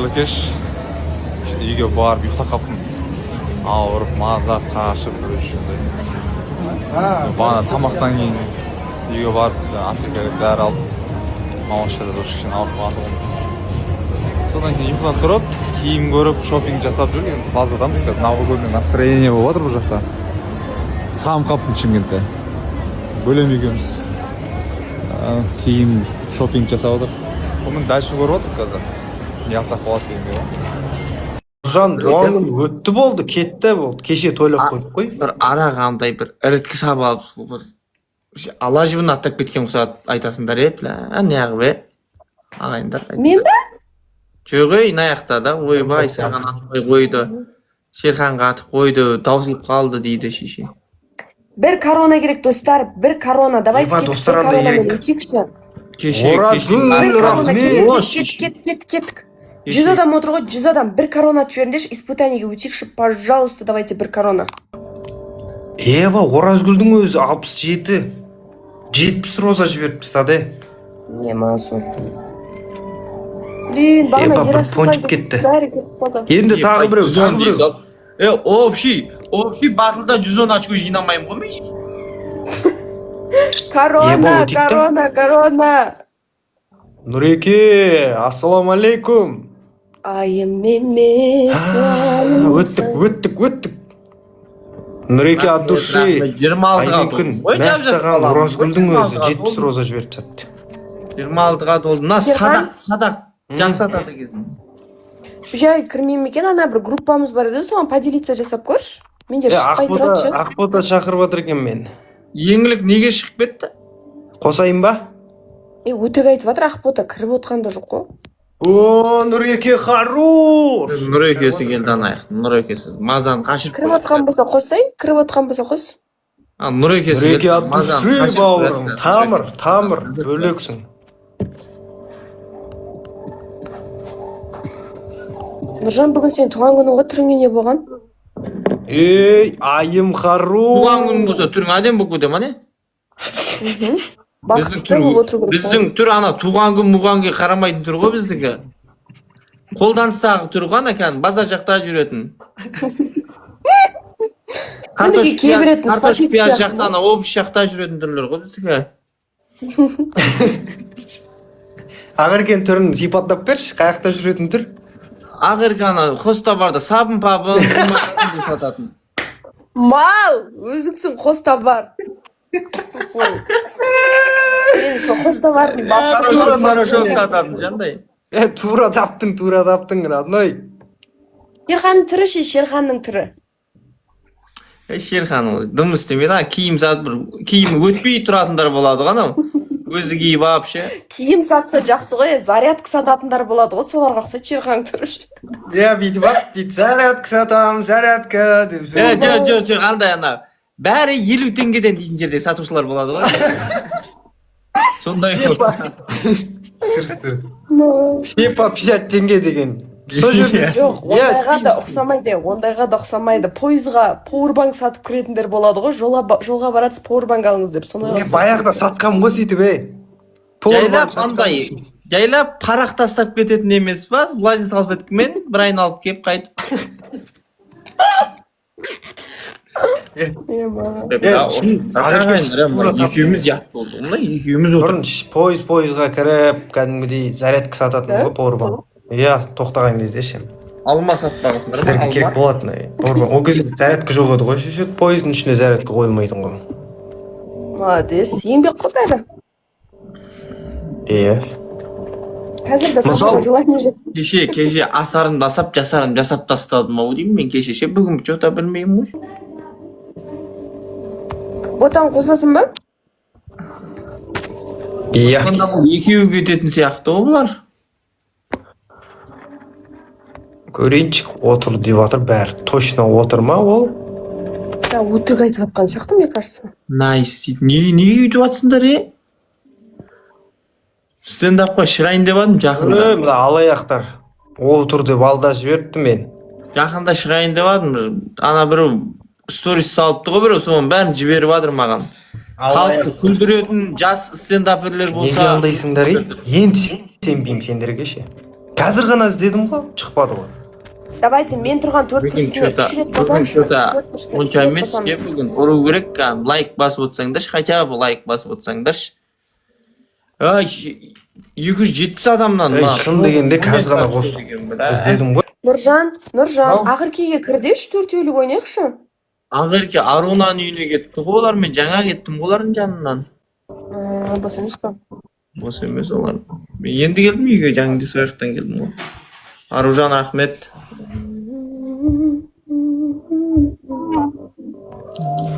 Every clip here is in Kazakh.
Keš үйге барып ұйықтап қалыппын. Ауырып, маза қашып жүруші. Бана тамақтан кейін үйге барып, аптекаға дәрі алып, мамашада кішкене ауырып қалдым. Содан кейін ұйқыдан тұрып, киім көріп, шопинг жасап жүрген базадамыз. Қазір новогодний настроение болып жатыр бұл жақта. Сағым қалыппын Шымкентте. Бөлем екеуміз. Киім шопинг жасап отыр. Бұның дальше көріп отыр қазір. Ясақ болады дегенге ба? Нұржан туған күн өтті болды, кетті болды. Кеше тойлап қойдық қой. Бір арағандай бір іріткі сабы алып бір ала жібін аттап кеткен құсат айтасыңдар неғып ағайындар. Мен бе? Жоқ наяқта да ойбай саған атпай қойды, Шерханға атып қойды, таусылып қалды дейді шеше. Bir korona gerek dostlar, bir korona. Давайте достар андай керек. Кеттік. 100 адам отыр ғой, 100 адам. Bir korona жіберіңдерші, испытаниеге өтейікші, пожалуйста, давайте bir korona. Ева, Оразгүлдің өзі 67. 70 роза жіберіп тастады. Не маңсу. Блин, бағана пончик кетті. Енді тағы біреу. Общий батылда 110 очко жинамаймын ғой мен. Корона. Нұреке, ассаламу алейкум. Айым емес. Өттік. Нұреке от души. 26-ға толды. Мәстаған Оразгүлдің өзі 70 роза жіберіп тастады. 26-ға толды. Мына садақ жақсатады кезін. Жай кірмеймін екен, ана бір группамыз бар еді, соған поделиться жасап көрші. Мендер шықпай тұратшы. Ақбота шақырып отыр екен мен. Еңлік неге шығып кетті? Қосайын ба? Өтірік айтып жатыр, Ақбота кіріп отқанда жоқ қой. О, Нұреке хорош! Нұрекесі келді анайық. Нұрекесі мазаны қашырып кіріп отқан болса қосай, кіріп отқан болса қос. Нұрекесі Нұреке от души бауырым. Тамыр, бөлексің. Нұржан, бүгін сен туған күнің ғой, түріңе не болған? Ей, айым хорош! Туған күн болса түрің әдем болып көде ма не? Бақытты болып отыру керек. Біздің түр ана туған күн мұғанға қарамайтын түр ғой біздікі. Қолданыстағы түр ғана кән, базар жақта жүретін. Картош пияз жақта, ана обыш жақта жүретін түрлер ғой біздікі. Ағыркен түрін сипаттап берші, қаяқта жүретін түр? Ағырканы хоста барда сабын пабын сататын. Мал! Өзіңсің хоста бар. Мен сол хоста бар. Хорошо сататын жандай. Тура таптың, родной. Шерханның түрі ше, Шерханның түрі. Шерхан ол дым істемейді, киім сатып бір киімі өтпей тұратындар болады ғана. Өзі киіп алып ше. Киім сатса жақсы ғой, зарядка сататындар болады ғой, соларға ұқсайды Шерханның түрі ше. Бүйтіп зарядка сатам, зарядка деп. Жоқ, андай ана. Бәрі 50 теңгеден дейтін жерде сатушылар болады ғой. Сондай Сепа 50 теңге деген. Жоқ, ондайға да ұқсамайды. Пойызға пауэрбанк сатып кіретіндер болады ғой, жолға баратсыз пауэрбанк алыңыз деп. Баяғыда сатқам ғой сөйтіп, Жайлап парақ тастап кететін емес па? Влажный салфеткамен бір айналып кеп қайтып. Екеуміз ят болды. Екеуміз отыр. Пойызға кіріп, кәдімгідей зарядка сататын ғой, пауэрбанк. Тоқтаған кезде ше. Алма сатпағысыңдар ма? Сіздерге керек болатын. Ол кезде зарядка жоқ еді ғой, ше. Пойыздың ішіне зарядка қойылмайтын ғой. Молодец, еңбек қой бәрі. Қазір де сатуға желание жоқ. Кеше асарын басап, жасарын жасап тастадым ау деймін мен кеше ше. Бүгін жота білмеймін ғой. Ботан қосасын ба? Сонда бұл екеуі кететін сияқты ғой бұлар. Көрейінші, отыр деп жатыр бәрі. Точно отыр ма ол? Өтірік айтып жатқан сияқты, мне кажется. Найс дейді. Неге өйтіп жатсыңдар, Стендапқа шырайын деп адым жақында. Мына алаяқтар. Отыр деп алда жіберіпті мен. Жақында шырайын деп адым. Ана бір сторис салыпты ғой біреу, соның бәрін жіберіп адыр маған. Халықты күлдіретін жас стендаперлер болса. Неге алдайсыңдар, Енді сенбеймін сендерге ше. Қазір ғана іздедім ғой, шықпады ғой. Давайте мен тұрған 4 Бүгін бүрышты 3 рет басамын. онша емес ке бүгін ұру керек лайк басып отырсаңдаршы, хотя бы лайк басып отырсаңдаршы. 270 адамнан Шын дегенде қазір ғана қостық. Іздедім ғой. Нұржан, Ақеркеге кірдеші 4-өлік ойнайықшы. Ақерке Арунан үйіне кетті ғой олар, мен жаңа кеттім ғой олардың жанынан. Бос емес па? Бос емес олар. Мен енді келдім үйге, жаңында сояқтан келдім ғой. Аружан Ахмет.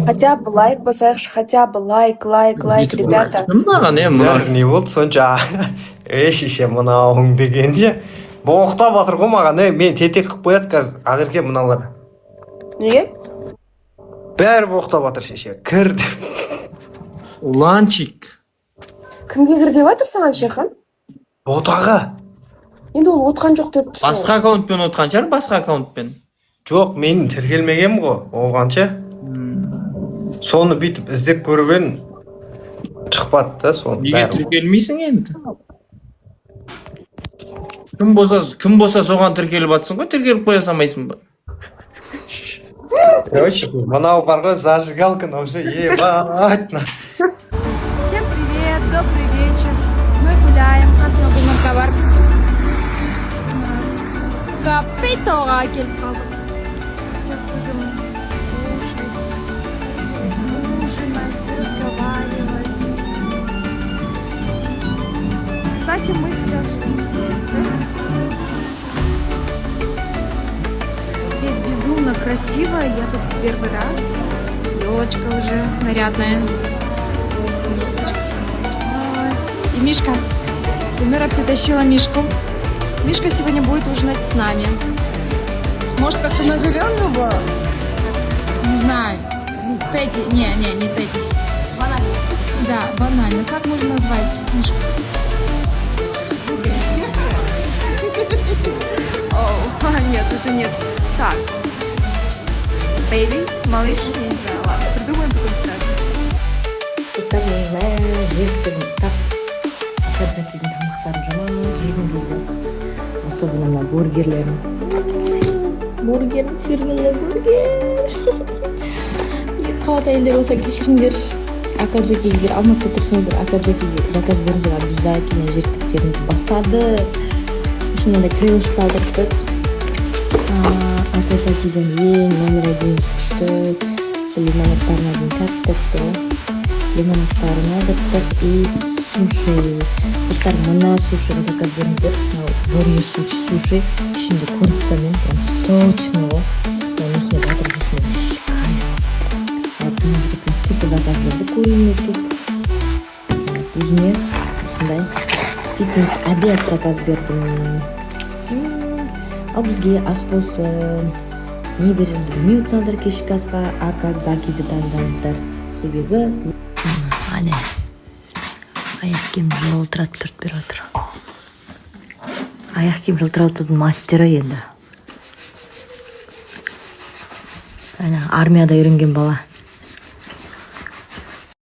Хотя бы лайк басайықшы, хотя бы лайк, ребята. Не болды сонша? Шеше мынауың дегенде. Боқтап атыр ғой маған, мен тетек қып қояды қазір Ақерке мыналар. Неге? Бәрі боқтап атыр шеше, кір деп. Уланчик. Кімге кір деп атыр саған Шерхан? Ботаға. Енді ол отқан жоқ деп тұрсың. Басқа аккаунтпен отқан шығар, басқа аккаунтпен. Жоқ, мен тіркелмегем ғой, оғанша. Соны бүйтіп іздеп көріп едім, шықпады да соны. Неге тіркелмейсің енді? Кім болса соған тіркеліп атсың ғой, тіркеліп қоя салмайсың ба? Короче, мынау бар ғой, зажигалка, уже ебать. Всем привет, добрый вечер. Мы гуляем, Красногор Наркобар. Капитоға келіп қалдық. Сейчас будем ужинать, разговаривать. Кстати, мы сейчас живем вместе. Здесь безумно красиво, я тут в первый раз. Елочка уже нарядная. И Мишка. Гульмира притащила Мишку. Мишка сегодня будет ужинать с нами. Может, как-то назовем его? Не знаю. Тедди. Не Тедди. Банально. Да, банально. Как можно назвать Мишку? Нет, уже нет. Так. Бэйби, малыш, не знаю. Ладно, придумаем, потом скажем. Особенно на бургерлер. Бургер, фирменный бургер. Қабат әйелдер болса кешіріңдер. Ақеркеге егер алматыда тұрсаңыздар, Ақеркеге заказ беріңдер, обязательно жертвтеріңіз басады. Шынында крылышко алдыртып. Ақеркеден ең номер 1 күшті. Лимонадтарын один кәттікті. Лимонадтарын алдыртып и суши. Достар, мына сушиға заказ беріңдер. Бургер суши. Ішінде курицамен прям сочный ғой. Если батыр жесін кайф. Супы заказ берді, куриный суп. Өзіме осындай фитнес обед заказ бердім. Ал бізге ас болсын. Не береміз білмей отырсаңыздар кешкі асқа, как закиді таңдаңыздар. Себебі ане аяқ киім жылтырап беріп отыр. Аяқ киім жылтыратудың мастері енді. Армияда үйренген бала.